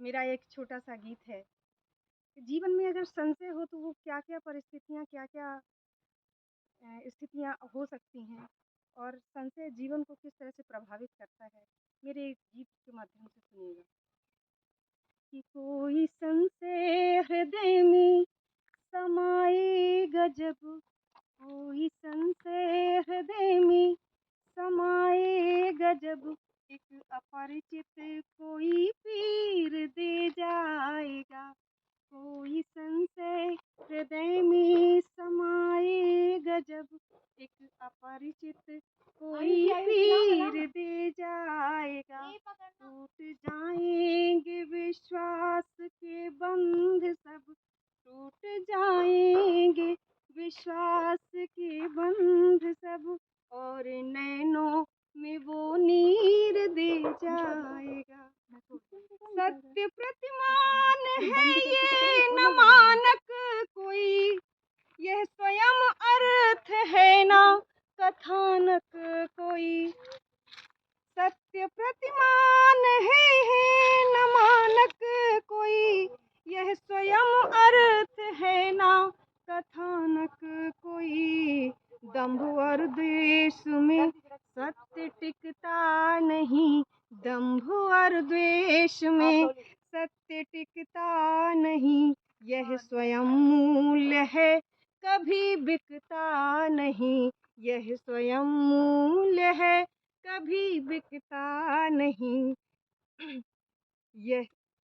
मेरा एक छोटा-सा गीत है कि जीवन में अगर संशय हो तो वो क्या-क्या परिस्थितियाँ, क्या-क्या स्थितियाँ हो सकती हैं और संशय जीवन को किस तरह से प्रभावित करता है, मेरे एक गीत के माध्यम से सुनिएगा। कि कोई संशय हृदय में समाएगा जब, कोई संशय हृदय में समाएगा जब, एक अपरिचित कोई पीर दे जाएगा। कोई संशय हृदय में समाएगा जब, एक अपरिचित कोई पीर दे जाएगा। टूट जाएंगे विश्वास के बंध सब, टूट जाएंगे विश्वास के बंध सब, और नैनों में वो नीर दे जाएगा। सत्य प्रतिमान है ये न मानक कोई, यह स्वयं अर्थ है ना कथानक कोई। सत्य प्रतिमान है न मानक कोई, यह स्वयं अर्थ है ना कथानक कोई। दंभ और द्वेष में सत्य टिकता नहीं, दंभ और द्वेष में सत्य टिकता नहीं। यह स्वयं मूल्य है कभी बिकता नहीं, यह स्वयं मूल्य है कभी बिकता नहीं।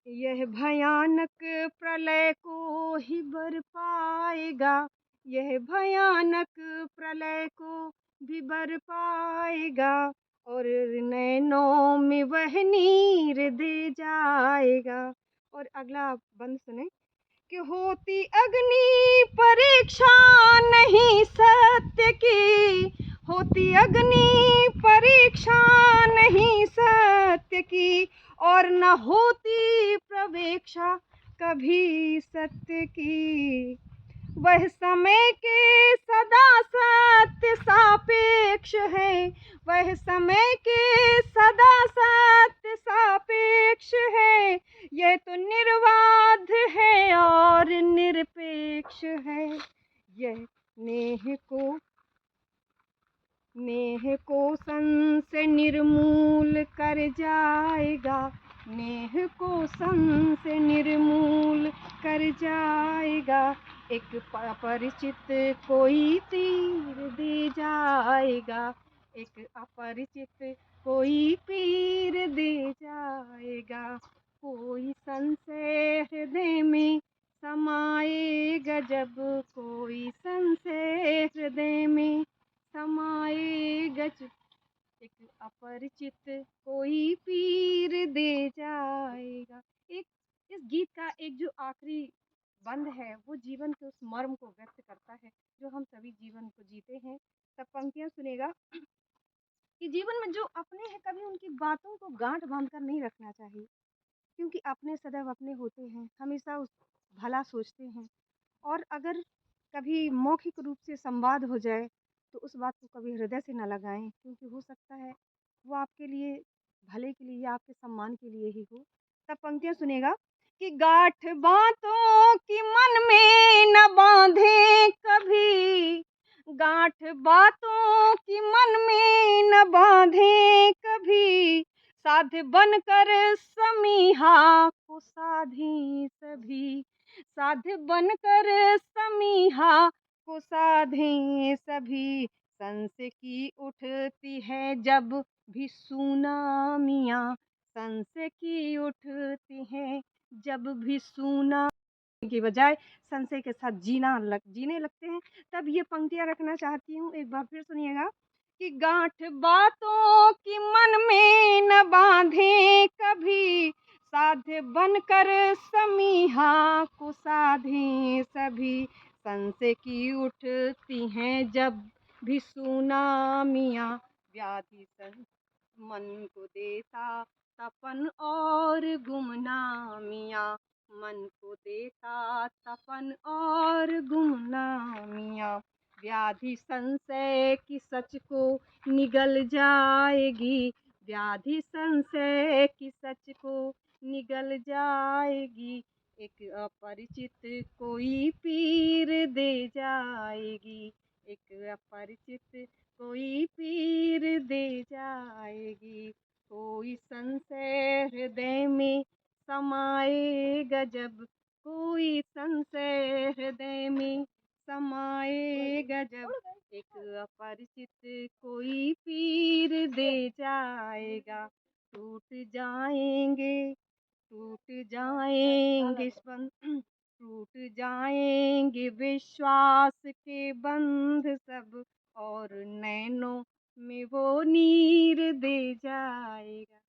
यह भयानक प्रलय को ही बर पाएगा, यह भयानक प्रलय को भी बर पाएगा, और नैनों में वह नीर दे जाएगा। और अगला बंद सुने कि होती अग्नि परीक्षा नहीं सत्य की, होती अग्नि परीक्षा नहीं सत्य की, और न होती प्रवेक्षा कभी सत्य की। वह समय के सदा सत्य सापेक्ष है, वह समय के सदा सत्य सापेक्ष है। यह तो निर्बाध है और निरपेक्ष है। यह नेह को संशय निर्मूल कर जाएगा, नेह को संशय निर्मूल कर जाएगा। एक अपरिचित कोई तीर दे जाएगा, एक अपरिचित कोई पीर दे जाएगा। कोई संशय हृदय में समाएगा जब, कोई संशय हृदय में समाएगा जब, एक अपरिचित कोई पीर दे जाएगा। एक इस गीत का एक जो आखिरी बंद है वो जीवन के उस मर्म को व्यक्त करता है जो हम सभी जीवन को जीते हैं। सब पंक्तियां सुनेगा कि जीवन में जो अपने हैं कभी उनकी बातों को गांठ बांध कर नहीं रखना चाहिए, क्योंकि अपने सदैव अपने होते हैं, हमेशा उस भला सोचते हैं। और अगर कभी मौखिक रूप से संवाद हो जाए तो उस बात को कभी हृदय से न लगाएं, क्योंकि हो सकता है वो आपके लिए भले के लिए या आपके सम्मान के लिए ही हो। तब पंक्तियां सुनेगा कि गांठ बातों की मन में न बांधे कभी, गांठ बातों की मन में न बांधे कभी, साध बनकर समीहा को साधे सभी, साध बनकर समीहा को साधे सभी। संशय की उठती है जब भी सुनामियाँ, संशय की उठती है जब भी सुना की बजाय संशय के साथ जीने लगते हैं, तब ये पंक्तियां रखना चाहती हूँ। एक बार फिर सुनिएगा कि गांठ बातों की मन में न बांधे कभी, साध बनकर समीहा को साधे सभी। संशय की उठती हैं जब भी सुनामियाँ, व्याधि मन को देता तपन और गुमनामियाँ, मन को देता तपन और गुमनामियाँ। व्याधि संशय की सच को निगल जाएगी, व्याधि संशय की सच को निगल जाएगी। एक अपरिचित कोई पीर दे जाएगी, एक अपरिचित कोई पीर दे जाएगी। कोई संशय हृदय में समाएगा जब, कोई संशय हृदय में समाएगा जब, एक अपरिचित कोई पीर दे जाएगा। टूट जाएंगे टूट जाएंगे विश्वास के बंध सब, और नैनों में वो नीर दे जाएगा।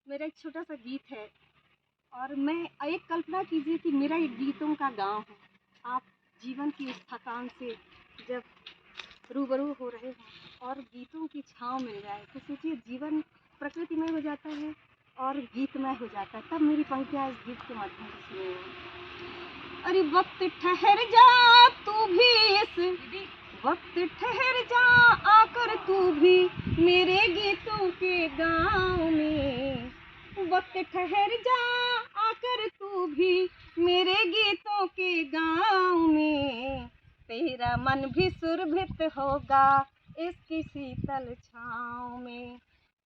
मेरा एक छोटा सा गीत है, और मैं एक कल्पना कीजिए कि मेरा एक गीतों का गांव है। आप जीवन की उस थकान से जब रूबरू हो रहे हैं और गीतों की छाँव मिल जाए तो सोचिए, जीवन प्रकृतिमय हो जाता है और गीतमय हो जाता है। तब मेरी पंक्तियाँ इस गीत के माध्यम से सुनिए। अरे वक्त ठहर जा तू भी, इस वक्त ठहर जा आकर तू भी मेरे गीतों के गाँव में। वक्त ठहर जा आकर तू भी मेरे गीतों के गाँव में। तेरा मन भी सुरभित होगा इसकी शीतल छाँव में,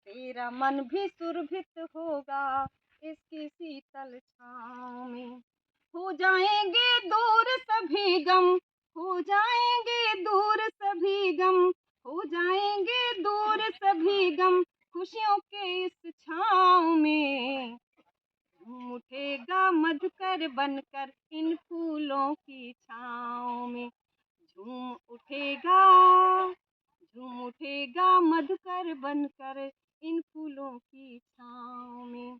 तेरा मन भी सुरभित होगा इसकी शीतल छाँव में। हो जाएंगे दूर सभी गम, हो जाएंगे दूर सभी गम, हो जाएंगे दूर सभी गम खुशियों के इस छाँव में। झूम उठेगा मधुकर बनकर इन फूलों की छाँव में, झूम उठेगा मधुकर बनकर इन फूलों की छाँव में।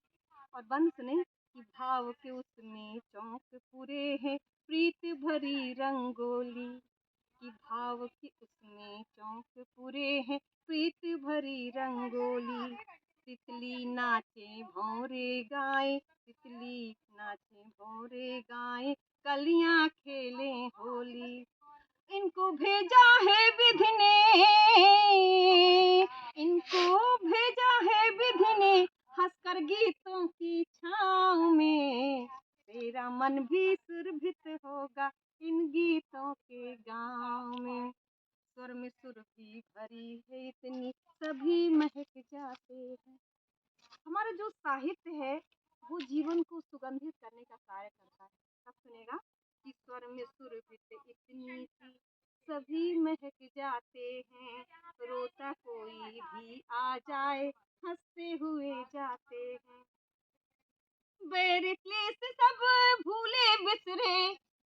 और बंद सुने कि भाव के उसमें चौंक पूरे हैं प्रीत भरी रंगोली, कि भाव के उसमें चौंक पूरे हैं प्रीत भरी रंगोली। तितली नाचे भौरे गाए, तितली नाचे भौरे गाए, कलियां खेले होली। इनको भेजा है विधि ने, इनको भेजा है विधि ने हंसकर गीतों की छाँव में। तेरा मन भी सुरभित होगा इन गीतों के गाँव में। स्वर में सुर भी भरी है इतनी सभी महक जाते हैं। हमारा जो साहित्य है वो जीवन को सुगंधित करने का कार्य करता है। सब सुनेगा कि स्वर में सुरभित इतनी सी सभी महक जाते हैं, रोता कोई भी आ जाए हंसते हुए जाते हैं। बैर क्लेश सब भूले बिसरे,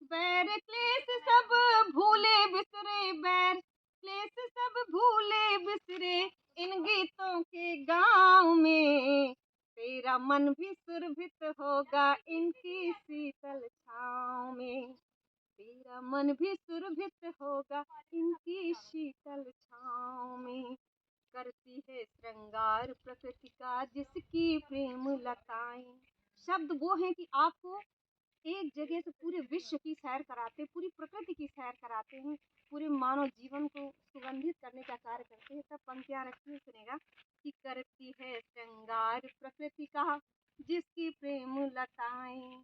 बैर क्लेश सब भूले बिसरे, बैर क्लेश सब भूले बिसरे इन गीतों के गाँव में। तेरा मन भी सुरभित होगा इनकी शीतल छाँव में, तेरा मन भी सुरभित होगा इनकी शीतल छाँव में। करती है श्रृंगार प्रकृति का जिसकी प्रेम लताएं। शब्द वो हैं कि आपको एक जगह से पूरे विश्व की सैर कराते, पूरी प्रकृति की सैर कराते हैं, पूरे मानव जीवन को सुगंधित करने का कार्य करते हैं। तब पंक्तियाँ रखिए, सुनेगा कि करती है श्रृंगार प्रकृति का जिसकी प्रेम लताएं,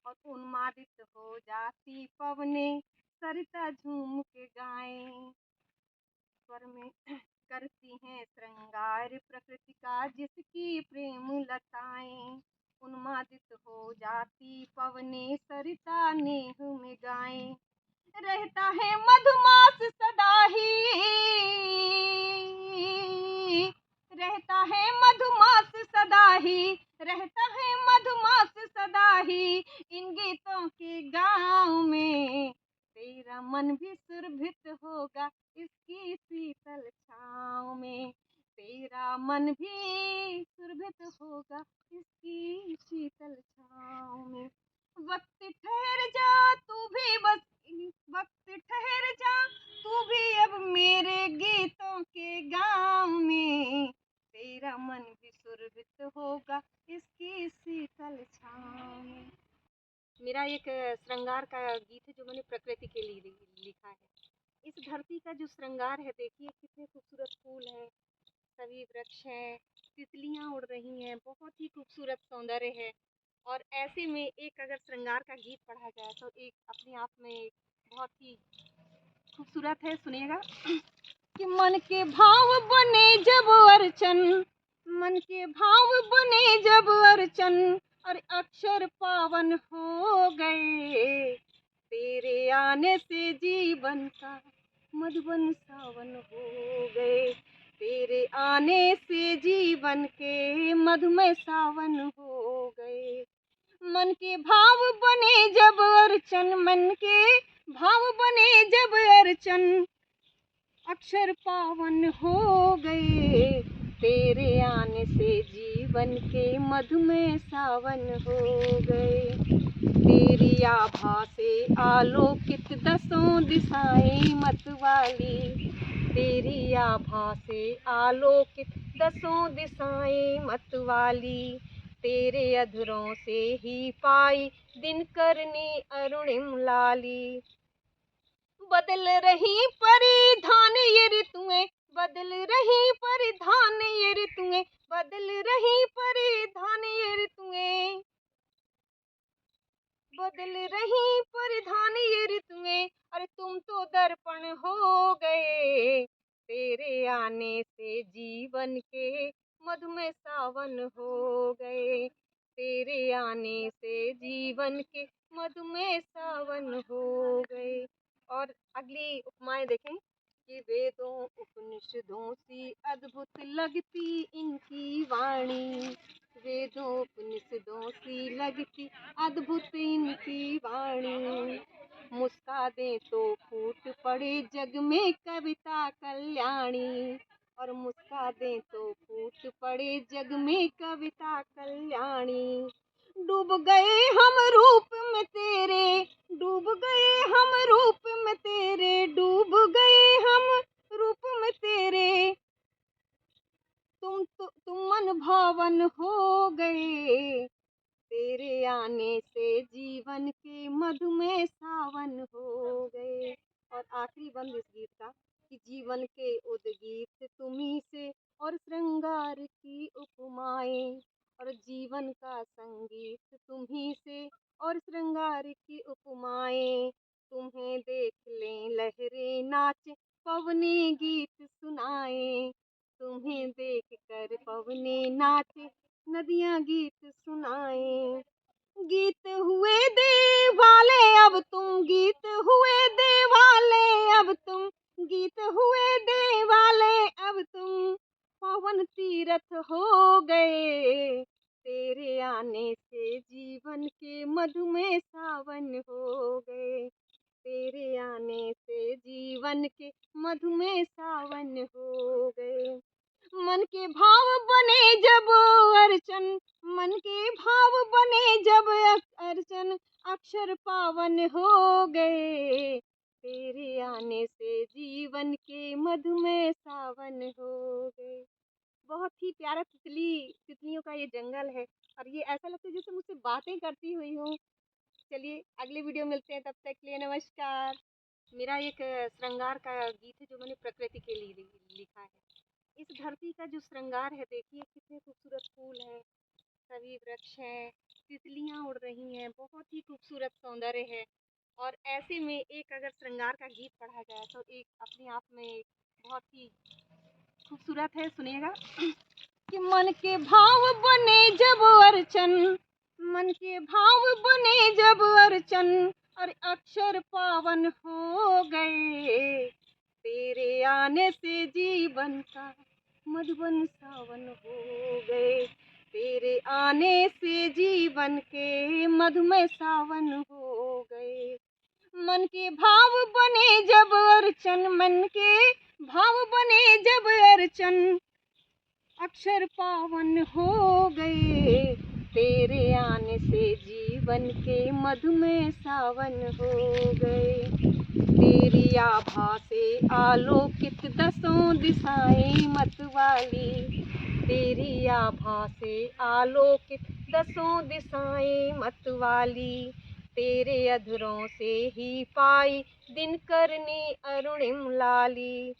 और उन्मादित हो जाती पवने सरिता झूम के गाएं। स्वर में करती हैं श्रृंगार प्रकृति का जिसकी प्रेम लताएं, उन्मादित हो जाती पवने सरिता नेह में गाएं। रहता है मधुमास सदा ही, रहता है मधुमास सदा ही, रहता है मधुमास सदा ही इन गीतों के गाँव में। तेरा मन भी सुरभित होगा इसकी शीतल छाँव में, तेरा मन भी सुरभित होगा इसकी शीतल छाँव में। वक्त ठहर जा तू भी बस, वक्त ठहर जा तू भी अब मेरे गीतों के गाँव में। तेरा मन भी सुरभित होगा इसकी शीतल छाँव में। मेरा एक श्रृंगार का गीत है जो मैंने प्रकृति के लिए लिखा है। इस धरती का जो श्रृंगार है, देखिए कितने खूबसूरत फूल हैं, सभी वृक्ष हैं, तितलियां उड़ रही हैं, बहुत ही खूबसूरत सौंदर्य है। और ऐसे में एक अगर श्रृंगार का गीत पढ़ा जाए तो एक अपने आप में एक बहुत ही खूबसूरत है, सुनिएगा। कि मन के भाव बने जब अर्चन, मन के भाव बने जब अर्चन, और अक्षर पावन हो गए, तेरे आने से जीवन का मधुबन सावन हो गए, तेरे आने से जीवन के मधुमय सावन हो गए। मन के भाव बने जब अर्चन, मन के भाव बने जब अर्चन, अक्षर पावन हो गए, तेरे आने से जीवन के मधुमय सावन हो गए। तेरी आभा से आलोकित दसों दिशाएं मतवाली, तेरी आभा से आलोकित दसों दिशाएं मतवाली, तेरे अधरों से ही पाई दिन करनी अरुणिम लाली। बदल रही परिधान ये ऋतुएं, बदल रही परिधान ये ऋतुएं, बदल रही परिधान ये ऋतुएं, बदल रही परिधान ये ऋतुएं, अरे तुम तो दर्पण हो गए, तेरे आने से जीवन के मधुमय सावन हो गए, तेरे आने से जीवन के मधुमय सावन हो गए। और अगली उपमाएं देखें कि वेदों उपनिषदों सी अद्भुत लगती इनकी वाणी, वेदों उपनिषदों सी लगती अद्भुत इनकी वाणी, मुस्का दे तो फूट पड़े जग में कविता कल्याणी, और मुस्का दे तो फूट पड़े जग में कविता कल्याणी। डूब गए हम रूप में तेरे, डूब गए हम रूप में तेरे, डूब गए हम रूप में तेरे, तुम मन भावन हो गए, तेरे आने से जीवन के मधुमय सावन हो गए। और आखिरी बंद इस गीत का कि जीवन के उद्गीत तुम्ही से और श्रृंगार की उपमाएं, और जीवन का संगीत तुम्ही से और श्रृंगार की उपमाएं, तुम्हें देख लें लहरें नाच पवने गीत सुनाए, तुम्हें देख कर पवने नाचे नदियां गीत सुनाए। गीत हुए देवाले अब तुम, गीत हुए देवाले अब तुम, गीत हुए देवाले अब तुम, पावन तीरथ हो गए, तेरे आने से जीवन के मधुमय सावन हो गए, तेरे आने से जीवन के मधुमय सावन हो गए। मन के भाव बने जब अर्चन, मन के भाव बने जब अर्चन, अक्षर पावन हो गए, तेरे आने से जीवन के मधुमय सावन हो गए। बहुत ही प्यारा तितलियों का ये जंगल है, और ये ऐसा लगता है जैसे मुझसे बातें करती हुई हो। चलिए अगले वीडियो मिलते हैं, तब तक के लिए नमस्कार। मेरा एक श्रृंगार का गीत है जो मैंने प्रकृति के लिए लिखा है। इस धरती का जो श्रृंगार है, देखिए कितने खूबसूरत फूल हैं, सभी वृक्ष हैं, तितलियां उड़ रही हैं, बहुत ही खूबसूरत सौंदर्य है। और ऐसे में एक अगर श्रृंगार का गीत पढ़ा जाए तो एक अपने आप में एक बहुत ही खूबसूरत है, सुनिएगा। कि मन के भाव बने जब अर्चन, मन के भाव बने जब अर्चन, और अक्षर पावन हो गए, तेरे आने से जीवन का मधुबन सावन हो गए, तेरे आने से जीवन के मधुमय सावन हो गए। मन के भाव बने जब अर्चन, मन के भाव बने जब अर्चन, अक्षर पावन हो गए, तेरे आने से जीवन के मधुमय सावन हो गए। तेरी आभा से आलोकित दसों दिशाएं मतवाली, तेरी आभा से आलोकित दसों दिशाएं मतवाली, तेरे अधरों से ही पाई दिन करनी अरुणिम लाली।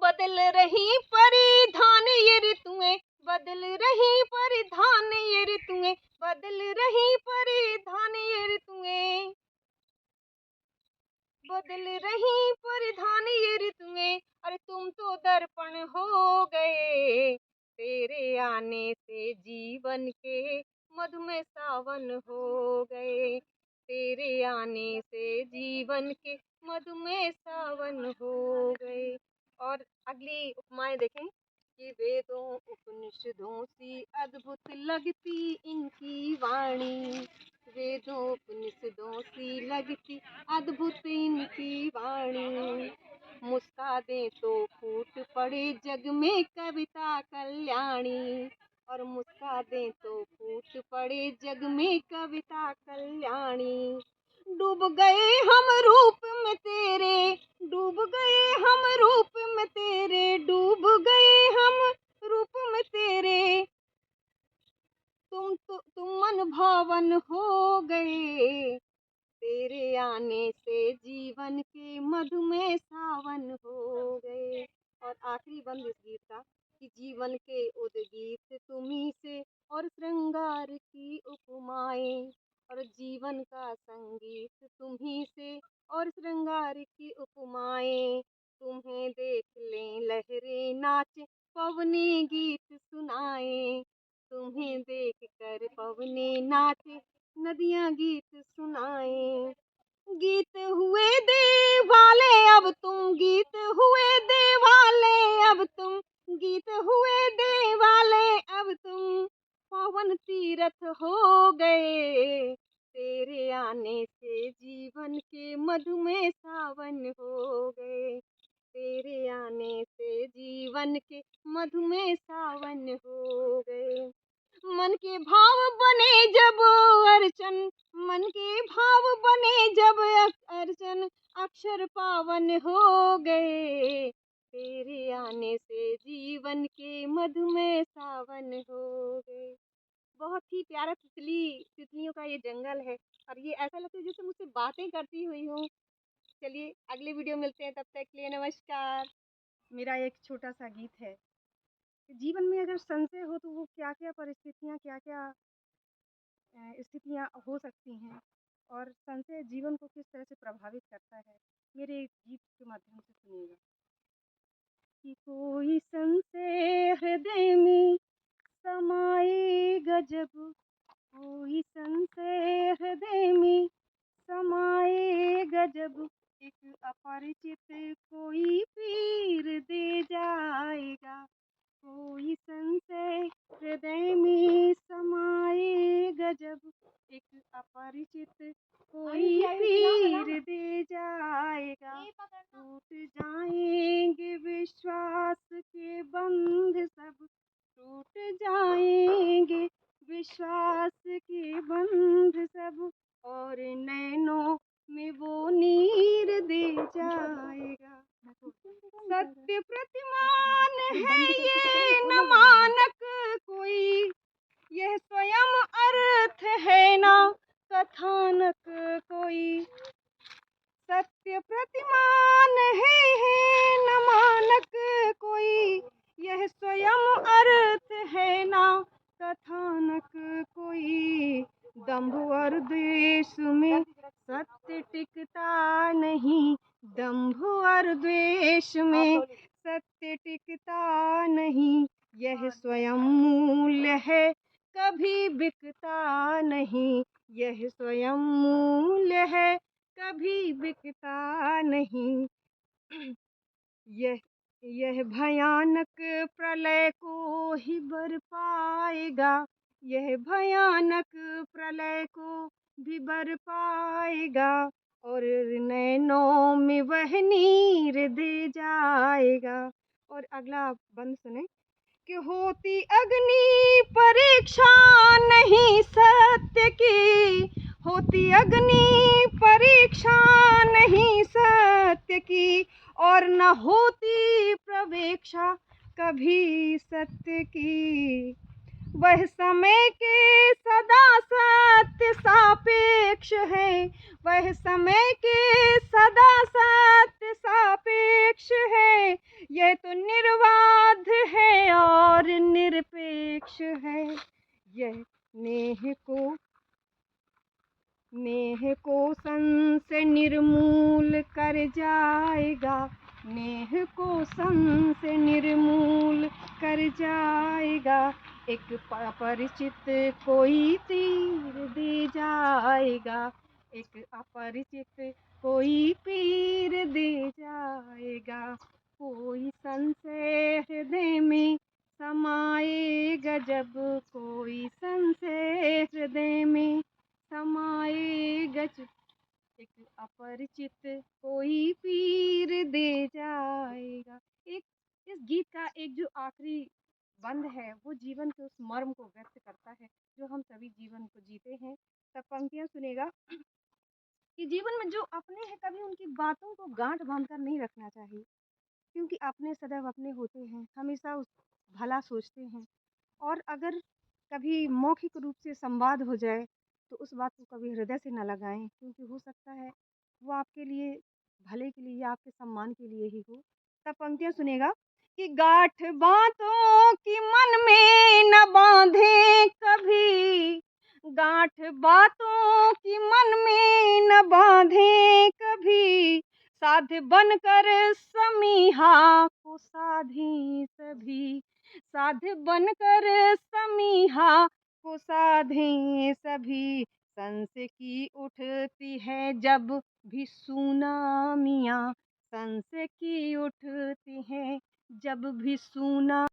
बदल रही परिधान ये ऋतुएं, बदल रही परिधान ये ऋतुएं, बदल रही परिधान ये ऋतुएं, बदल रही परिधान ये ऋतुएं। अरे तुम तो दर्पण हो गए, तेरे आने से जीवन के मधुमेह सावन हो गए, तेरे आने से जीवन के मधुमेह सावन हो गए। और अगली उपमाएं देखें कि वेदों उपनिषदों सी अद्भुत लगती इनकी वाणी, वेदों उपनिषदों सी लगती अद्भुत इनकी वाणी, मुस्का दे तो फूट पड़े जग में कविता कल्याणी, और मुस्का दे तो फूट पड़े जग में कविता कल्याणी। डूब गए हम रूप में तेरे, डूब गए हम रूप में तेरे, डूब गए हम रूप में तेरे, तुम मन भावन हो गए, तेरे आने से जीवन के मधुमेह सावन हो गए। और आखिरी बंद इस गीत का कि जीवन के उद्गीत तुम्ही से और श्रृंगार की उपमाएं, और जीवन का संगीत तुम्ही से और श्रृंगार की उपमाएं, तुम्हें देख लें लहरें नाच पवनी गीत सुनाए, तुम्हें देख कर पवनी नाचे नदियां गीत सुनाए। गीत हुए देवाले अब तुम, गीत हुए देवाले अब तुम, गीत हुए देवाले अब तुम, पावन तीरथ हो गए, तेरे आने से जीवन के मधुमेह सावन हो गए, तेरे आने से जीवन के मधुमेह सावन हो गए। मन के भाव बने जब अर्चन, मन के भाव बने जब अर्चन, अक्षर पावन हो गए, तेरे आने से जीवन के मधुमेह सावन हो गए। बहुत ही प्यारा तितलियों का ये जंगल है, और ये ऐसा लगता है जैसे मुझसे बातें करती हुई हूँ। चलिए अगले वीडियो मिलते हैं, तब तक के लिए नमस्कार। मेरा एक छोटा सा गीत है कि जीवन में अगर संशय हो तो वो क्या क्या परिस्थितियाँ, क्या क्या स्थितियाँ हो सकती हैं, और संशय जीवन को किस तरह से प्रभावित करता है, मेरे एक गीत के माध्यम से सुनिएगा। कि कोई संशय हृदय में समाए गजब, कोई संशय हृदय में समाए गजब, एक अपरिचित कोई पीर दे जाएगा, कोई संशय हृदय में समाए गजब, एक अपरिचित कोई पीर दे जाएगा, टूट जाएंगे विश्वास के बंध सब, टूट जाएंगे विश्वास के बंध सब, और नैनों में वो नीर दे जाएगा। सत्य प्रतिमान है ये न मानक कोई, यह स्वयं अर्थ है ना कथानक कोई, सत्य प्रतिमान है न मानक कोई, यह स्वयं अर्थ है ना कथानक कोई, दंभ और द्वेष में सत्य टिकता नहीं, दंभ और द्वेष में सत्य टिकता नहीं, यह स्वयं मूल्य है कभी बिकता नहीं, यह स्वयं मूल्य है कभी बिकता नहीं। यह भयानक प्रलय को ही बर पाएगा, यह भयानक प्रलय को भी बर पाएगा, और नैनों में वह नीर दे जाएगा। और अगला बंद सुने कि होती अग्नि परीक्षा नहीं सत्य की, होती अग्नि परीक्षा नहीं सत्य की, और न होती प्रवेक्षा कभी सत्य की, वह समय के सदा सत्य सापेक्ष है, वह समय के सदा सत्य सापेक्ष है, ये तो निर्बाध है और निरपेक्ष है। यह नेह को सन से निर्मूल कर जाएगा। नेह को सन से निर्मूल कर जाएगा। एक अपरिचित कोई तीर दे जाएगा। एक अपरिचित कोई पीर दे जाएगा। कोई संशय हृदय में समाएगा जब, कोई संशय हृदय में समाएगा जब, एक अपरिचित कोई पीर दे जाएगा। एक इस गीत का एक जो आखिरी बंद है वो जीवन के उस मर्म को व्यक्त करता है जो हम सभी जीवन को जीते हैं। तब पंक्तियां सुनेगा कि जीवन में जो अपने हैं कभी उनकी बातों को गांठ बांधकर नहीं रखना चाहिए, क्योंकि अपने सदैव अपने होते हैं, हमेशा उस भला सोचते हैं। और अगर कभी मौखिक रूप से संवाद हो जाए तो उस बात को कभी हृदय से न लगाएं, क्योंकि हो सकता है वो आपके लिए भले के लिए या आपके सम्मान के लिए ही हो। तब पंक्तियां सुनेगा कि गांठ बातों की मन में न बांधे कभी, गांठ बातों की मन में न बांधे कभी, साध बनकर समीहा को साधे सभी, साध बनकर समीहा को साधे सभी। संस की उठती है जब भी सुनामियाँ, संस की उठती है जब भी सुना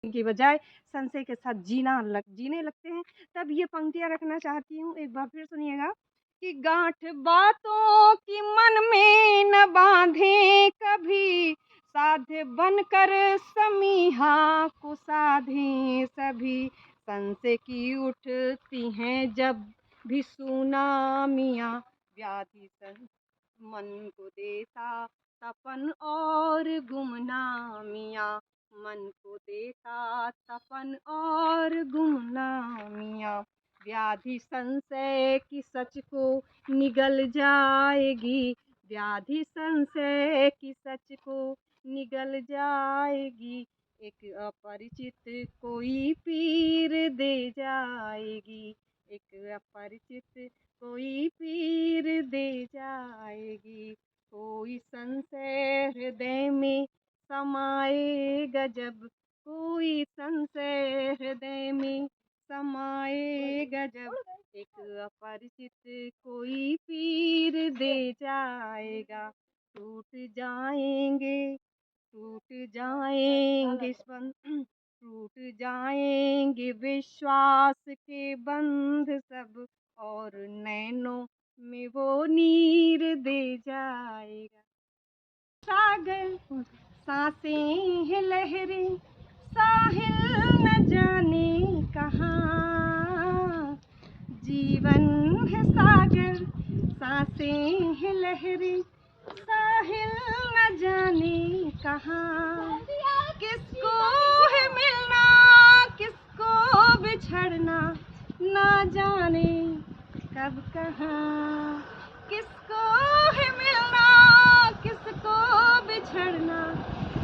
की बजाय संशय के साथ जीने लगते हैं। तब ये पंक्तियां रखना चाहती हूँ, एक बार फिर सुनिएगा कि गांठ बातों की मन में न बांधे कभी, साधे बनकर समीहा को साधे सभी। संशय की उठती हैं जब भी सुनामियाँ, व्याधि मन को देता तपन और गुमनामियाँ, मन को देता तपन और गुमनामियाँ। व्याधि संशय की सच को निगल जाएगी, व्याधि संशय की सच को निगल जाएगी। एक अपरिचित कोई पीर दे जाएगी, एक अपरिचित कोई पीर दे जाएगी। कोई संशय हृदय में समाएगा जब, कोई संशय हृदय में समाएगा जब, एक अपरिचित कोई पीर दे जाएगा। टूट जाएंगे टूट जाएंगे विश्वास के बंध सब, और नैनों में वो नीर दे जाएगा। सागर सांसें है लहरें, साहिल न जाने कहाँ। जीवन है सागर, सांसें है लहरें, साहिल न जाने कहाँ। किसको है मिलना किसको बिछड़ना, ना जाने कब कहाँ। किसको है मिलना किसको बिछड़ना,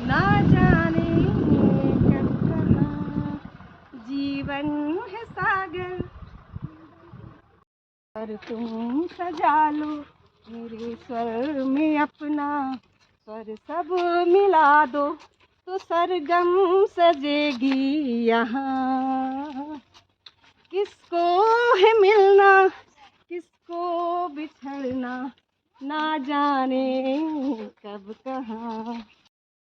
ना जाने कब कहाँ। जीवन है सागर पर तुम सजा लो मेरे स्वर में अपना, स्वर सब मिला दो तो सरगम सजेगी यहाँ। किसको है मिलना किसको बिछड़ना, ना जाने कब कहाँ।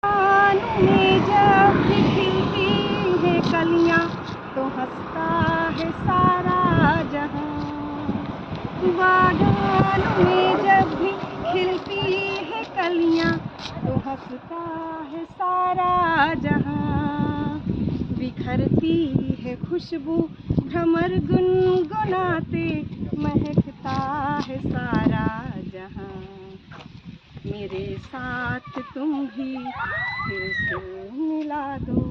बागानों में जब भी खिलती है कलियाँ तो हंसता है सारा जहाँ। बागानों में जब भी खिलती है कलियाँ तो हंसता है सारा जहाँ। बिखरती है खुशबू भ्रमर गुनगुनाते, महकता है सारा जहाँ। मेरे साथ तुम भी फिर से मिला दो,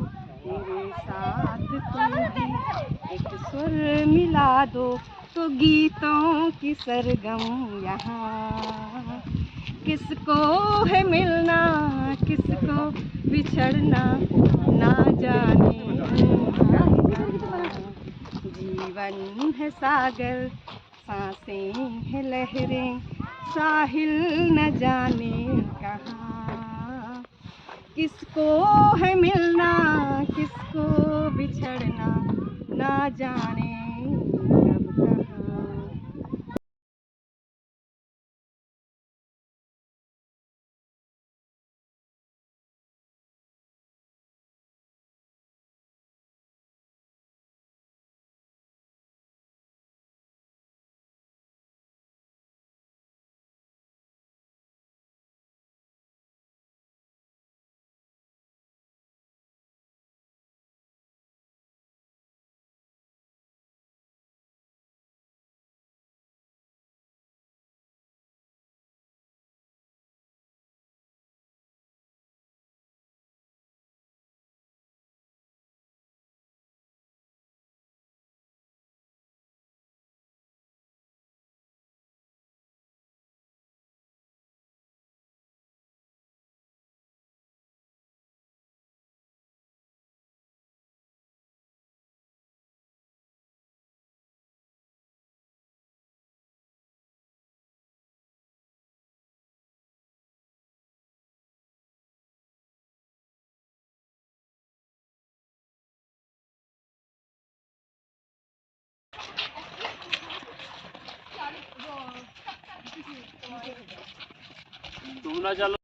मेरे साथ तुम भी एक सुर मिला दो तो गीतों की सरगम यहाँ। किसको है मिलना किसको बिछड़ना ना जाने। जीवन है सागर सांसें है लहरें साहिल न जाने कहाँ। किसको है मिलना किसको बिछड़ना ना जाने कब कहाँ। तू ना चलो।